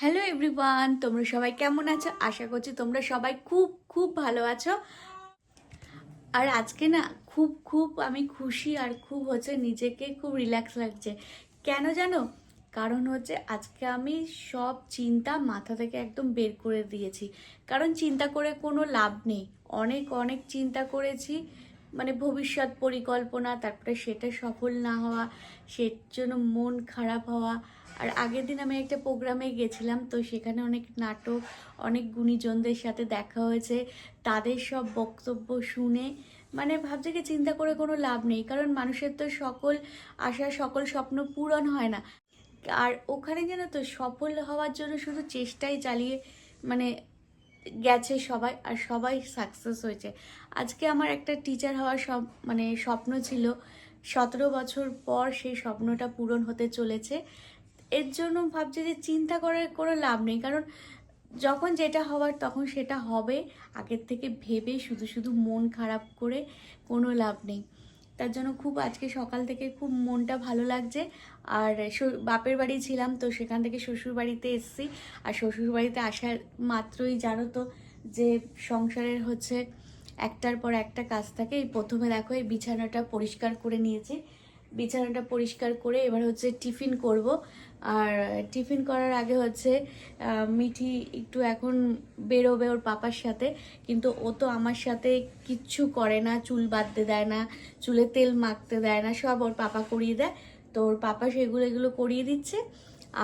Hello everyone, তোমরা সবাই কেমন আছো? আশা করছি তোমরা সবাই খুব খুব ভালো আছো। আর আজকে না খুব খুব আমি খুশি আর খুব নিজেকে খুব রিল্যাক্স লাগছে। কেন জানো? কারণ আজকে আমি সব চিন্তা মাথা থেকে একদম বের করে দিয়েছি। কারণ চিন্তা করে কোনো লাভ নেই। অনেক অনেক চিন্তা করেছি, মানে ভবিষ্যৎ পরিকল্পনা, তারপরে সেটা সফল না হওয়া, সের জন্য মন খারাপ হওয়া। আর আগের দিন আমি একটা প্রোগ্রামে গেছিলাম, তো সেখানে অনেক নাটক, অনেক গুণীজনদের সাথে দেখা হয়েছে। তাদের সব বক্তব্য শুনে মানে ভাবছি কি চিন্তা করে কোনো লাভ নেই। কারণ মানুষের তো সকল আশা, সকল স্বপ্ন পূরণ হয় না। আর ওখানে যেন তো সফল হওয়ার জন্য শুধু চেষ্টাই চালিয়ে মানে গেছে সবাই, আর সবাই সাকসেস হয়েছে। আজকে আমার একটা টিচার হওয়ার স্বপ্ন ছিল। 17 বছর পর সেই স্বপ্নটা পূরণ হতে চলেছে। এর জন্য ভাবছি যে চিন্তা করার কোনো লাভ নেই। কারণ যখন যেটা হওয়ার তখন সেটা হবে। আগের থেকে ভেবে শুধু শুধু মন খারাপ করে কোনো লাভ নেই। তার জন্য খুব আজকে সকাল থেকে খুব মনটা ভালো লাগছে। আর বাপের বাড়ি ছিলাম, তো সেখান থেকে শ্বশুর বাড়িতে এসেছি। আর শ্বশুর বাড়িতে আসার মাত্রই জানো তো যে সংসারের একটার পর একটা কাজ থাকে। এই প্রথমে দেখো এই বিছানাটা পরিষ্কার করে নিয়েছি। বিছানাটা পরিষ্কার করে এবার টিফিন করব। আর টিফিন করার আগে মিঠি একটু এখন বেরোবে ওর পাপার সাথে। কিন্তু ও তো আমার সাথে কিচ্ছু করে না, চুল বাঁধতে দেয় না, চুলে তেল মাখতে দেয় না, সব ওর পাপা করিয়ে দেয়। তো ওর পাপা এগুলো করিয়ে দিচ্ছে।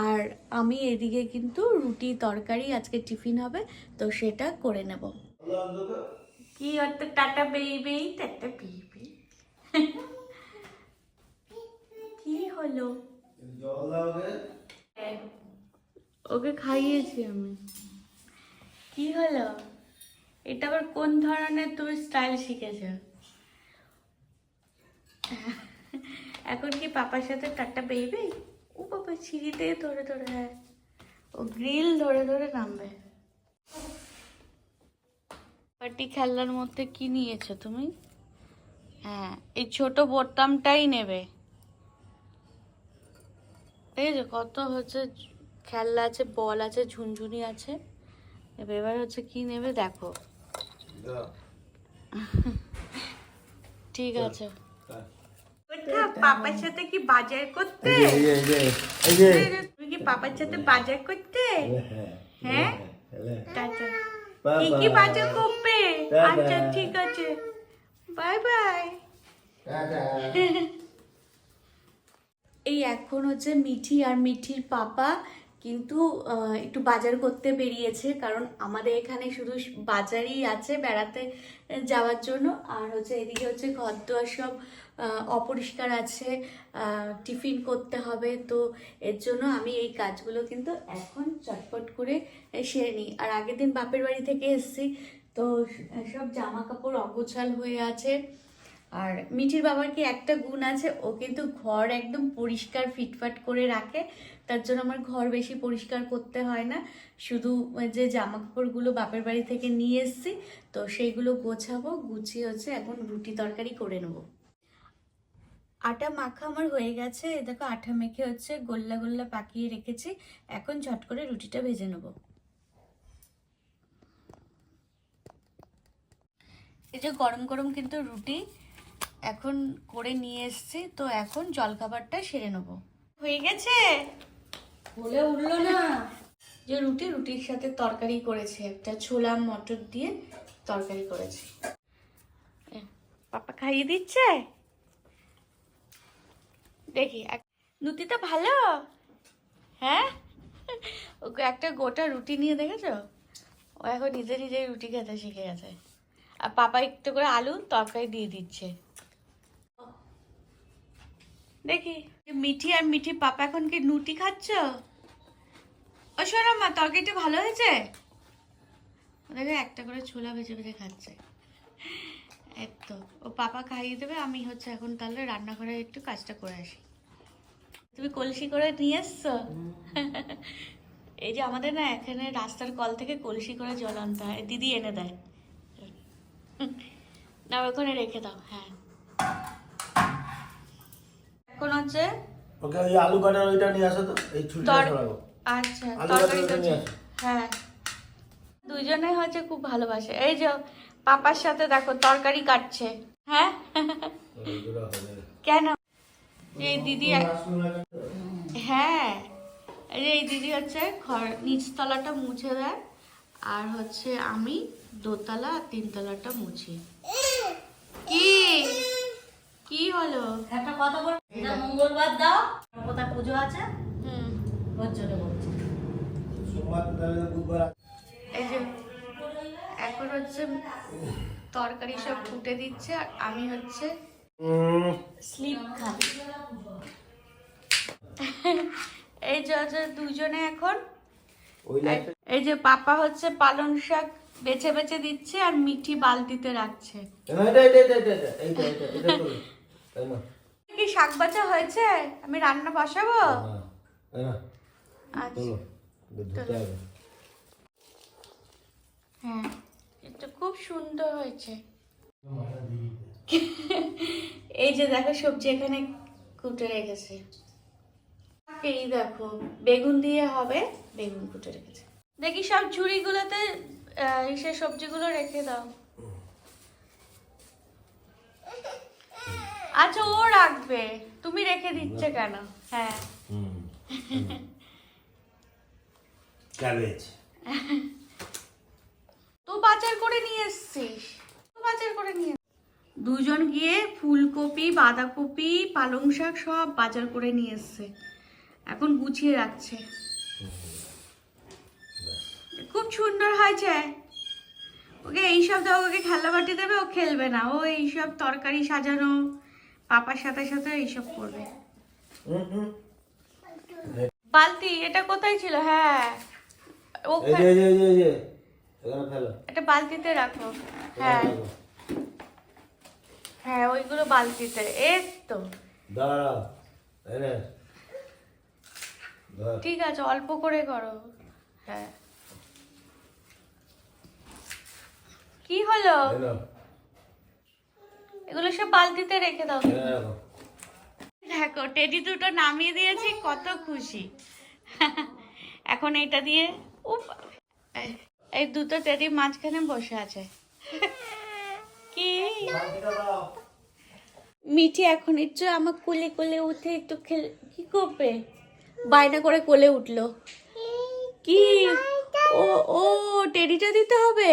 আর আমি এদিকে কিন্তু রুটি তরকারি আজকে টিফিন হবে, তো সেটা করে নেব। কি হচ্ছে? Tata baby, tata baby. কি হলো? ওকে খাইয়েছি আমি। কি হলো? এটা আবার কোন ধরনের তুমি স্টাইল শিখেছো? এখন কি পাপার সাথে টাটা বেবি? ও বাবা, সিঁড়িতে ধরে ধরে, হ্যাঁ ও গ্রিল ধরে ধরে নামবে। পার্টি খেলনার মধ্যে কি নিয়েছো তুমি? হ্যাঁ, এই ছোট বোতামটাই নেবে। এই যে কত খেলনা আছে, বল আছে, ঝুনঝুনি আছে। এবার কি নেবে দেখো। ঠিক আছে। পাপার সাথে কি বাজার করতে? তুমি কি পাপার সাথে বাজার করতে? হ্যাঁ, টাটা। কি কি বাজার করবে? আচ্ছা ঠিক আছে, বাই বাই। এই এখন মিঠি আর মিঠির পাপা কিন্তু একটু বাজার করতে বেরিয়েছে। কারণ আমাদের এখানে শুধু বাজারই আছে বেড়াতে যাওয়ার জন্য। আর এদিকে ঘর দুয়ার সব অপরিষ্কার আছে, টিফিন করতে হবে। তো এর জন্য আমি এই কাজগুলো কিন্তু এখন চটপট করে সেরে নিই। আর আগের দিন বাপের বাড়ি থেকে এসেছি, তো সব জামা কাপড় অগোছাল হয়ে আছে। আর মিঠির বাবার কি একটা গুণ আছে, ও কিন্তু ঘর একদম পরিষ্কার ফিটফাট করে রাখে। তার জন্য আমার ঘর বেশি পরিষ্কার করতে হয় না। শুধু যে জামা কাপড়গুলো বাপের বাড়ি থেকে নিয়ে এসেছি, তো সেইগুলো গোছাবো, গুছিয়ে এখন রুটি তরকারি করে নেবো। আটা মাখা আমার হয়ে গেছে। দেখো আটা মেখে গোল্লা গোল্লা পাকিয়ে রেখেছি। এখন ঝট করে রুটিটা ভেজে নেবো। এই যে গরম গরম কিন্তু রুটি এখন করে নিয়ে এসছি। তো এখন জলখাবারটা সেরে নেব। হয়ে গেছে, বলে উঠলো না যে রুটির সাথে তরকারি করেছে, একটা ছোলা মটর দিয়ে তরকারি করেছে। পাপা খাইয়ে দিচ্ছে, দেখি। রুটিটা ভালো, হ্যাঁ। ওকে একটা গোটা রুটি নিয়ে দেখেছো, ও এখন নিজে নিজেই রুটি খেতে শিখে গেছে। আর পাপা একটু করে আলু তরকারি দিয়ে দিচ্ছে। দেখি মিঠি আর মিঠি পাপা এখন কি রুটি খাচ্ছ? ও শোনো মা, তরকারিটা ভালো হয়েছে? দেখো একটা করে ছোলা ভেজে ভেজে খাচ্ছে। একদম ও পাপা খাইয়ে দেবে। আমি এখন তাহলে রান্নাঘরে একটু কাজটা করে আসি। তুমি কলসি করে নিয়ে এসছো? এই যে আমাদের না এখানে রাস্তার কল থেকে কলসি করে জল আনতে হয়, দিদি এনে দেয়। না ওখানে রেখে দাও। হ্যাঁ, এখন ওকে ওই আলু কাটার ওইটা নিয়ে আসো তো, এই ছুরিটা সরাবো। আচ্ছা আলু তরকারি ভাতের করছে নিয়ে আসো। হ্যাঁ দুজনে হচ্ছে খুব ভালোবাসে এই যে পাপার সাথে দেখো তরকারি কাটছে হ্যাঁ এইগুলো হবে। কেন এই দিদি মাশরুম আছে তো? হ্যাঁ এই যে এই দিদি হচ্ছে ঘর নিচতলাটা মুছে দেয় আর হচ্ছে আমি দোতলা আর তিনতলাটা মুছি কি কি হলো একটা কথা বল, এটা মঙ্গলবার দাও, কোথায় পুজো আছে হুম ওর জন্য বলছি। সোমবার তাহলে বুধবার এই যে এখন হচ্ছে তরকারি সব ফুটে দিচ্ছে আর আমি হচ্ছে স্লিপ খাই এই যে হচ্ছে দুজনে এখন ওই লাইটটা এই যে পাপা হচ্ছে পালং শাক বেছে বেছে দিচ্ছে আর মিঠি বালতিতে রাখছে এটা তো তাই না কি শাক বাছা হয়েছে আমি রান্না বসাবো তাই না আচ্ছা চলো ধুতে হবে হ্যাঁ এটা খুব সুন্দর হয়েছে এই যে দেখো সবজি এখানে কুটে রেখেছে এই দেখো বেগুন দিয়ে হবে বেগুন কুটে রেখেছে দেখি সব ঝুড়িগুলোতে সে সবজিগুলো রেখে দাও আচ্ছা ও রাখবে তুমি রেখে দিচ্ছে কেন হ্যাঁ ক্যাবেজ তো বাজার করে নিয়ে এসছিস তো বাজার করে নিয়ে দুজন গিয়ে ফুলকপি বাঁধাকপি পালং শাক সব বাজার করে নিয়ে এসছে এখন গুছিয়ে রাখছে খুব সুন্দর হয়েছে ওকে এইসব দাও ওকে খেলনা বাটি দেবে ও খেলবে না ও এইসব তরকারি সাজানো পাপার সাথে সাথে এইসব করবে বালতি এটা কোথায় ছিল হ্যাঁ ও এখানে ফেলো এটা বালতিতে রাখো হ্যাঁ হ্যাঁ ওইগুলো বালতিতে এই তো দাঁড়াও এনে ধর ঠিক আছে অল্প করে করো হ্যাঁ কি হলো এনে এগুলো সব বালতিতে রেখে দাও এনে রাখো দেখো টেডি দুটো নামিয়ে দিয়েছি কত খুশি এখন এটা দিয়ে উপ এই দুটো টেডি মাঝখানে বসে আছে কি বালতিটা দাও মিঠি এখন একটু আমার কোলে কোলে উঠে একটু কি করবে বায়না করে কোলে উঠলো কি ও ও টেডিটা দিতে হবে